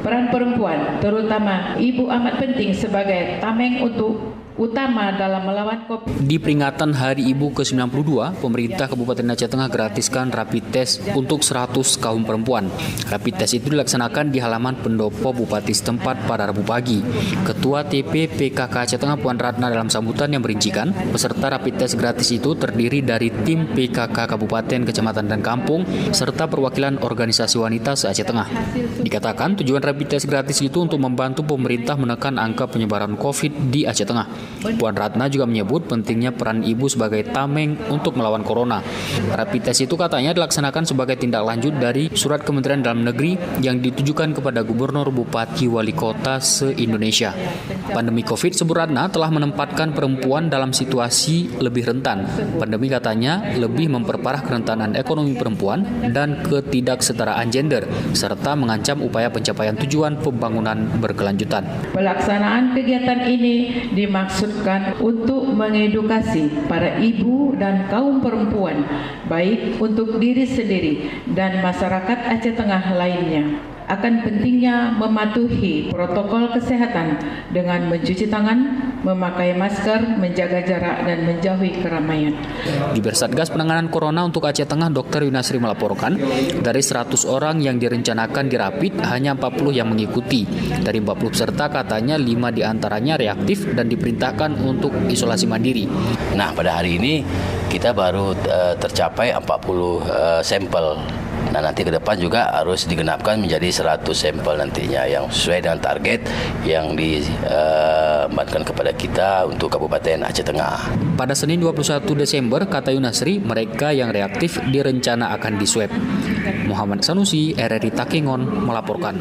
Peran perempuan, terutama ibu, amat penting sebagai tameng utama dalam melawan COVID. Di peringatan Hari Ibu ke-92, pemerintah Kabupaten Aceh Tengah gratiskan rapid test untuk 100 kaum perempuan. Rapid test itu dilaksanakan di halaman pendopo Bupati setempat pada Rabu pagi. Ketua TP PKK Aceh Tengah Puan Ratna dalam sambutan yang merincikan, peserta rapid test gratis itu terdiri dari tim PKK Kabupaten, Kecamatan, dan Kampung, serta perwakilan organisasi wanita se-Aceh Tengah. Dikatakan tujuan rapid test gratis itu untuk membantu pemerintah menekan angka penyebaran COVID di Aceh Tengah. Puan Ratna juga menyebut pentingnya peran ibu sebagai tameng untuk melawan corona. Rapid test itu katanya dilaksanakan sebagai tindak lanjut dari surat Kementerian Dalam Negeri yang ditujukan kepada gubernur, bupati, wali kota se-Indonesia. Pandemi COVID, sebut Ratna, telah menempatkan perempuan dalam situasi lebih rentan. Pandemi katanya lebih memperparah kerentanan ekonomi perempuan dan ketidaksetaraan gender, serta mengancam upaya pencapaian tujuan pembangunan berkelanjutan. Pelaksanaan kegiatan ini dimaksudkan untuk mengedukasi para ibu dan kaum perempuan, baik untuk diri sendiri dan masyarakat Aceh Tengah lainnya, akan pentingnya mematuhi protokol kesehatan dengan mencuci tangan, memakai masker, menjaga jarak, dan menjauhi keramaian. Di Bersatgas Penanganan Corona untuk Aceh Tengah, Dr. Yunasri melaporkan, dari 100 orang yang direncanakan dirapid, hanya 40 yang mengikuti. Dari 40 peserta, katanya 5 diantaranya reaktif dan diperintahkan untuk isolasi mandiri. Nah, pada hari ini kita baru tercapai 40 sampel. Nah, nanti ke depan juga harus digenapkan menjadi 100 sampel nantinya yang sesuai dengan target yang diamankan kepada kita untuk Kabupaten Aceh Tengah. Pada Senin 21 Desember, kata Yunasri, mereka yang reaktif direncana akan diswab. Muhammad Sanusi, RRI Takengon, melaporkan.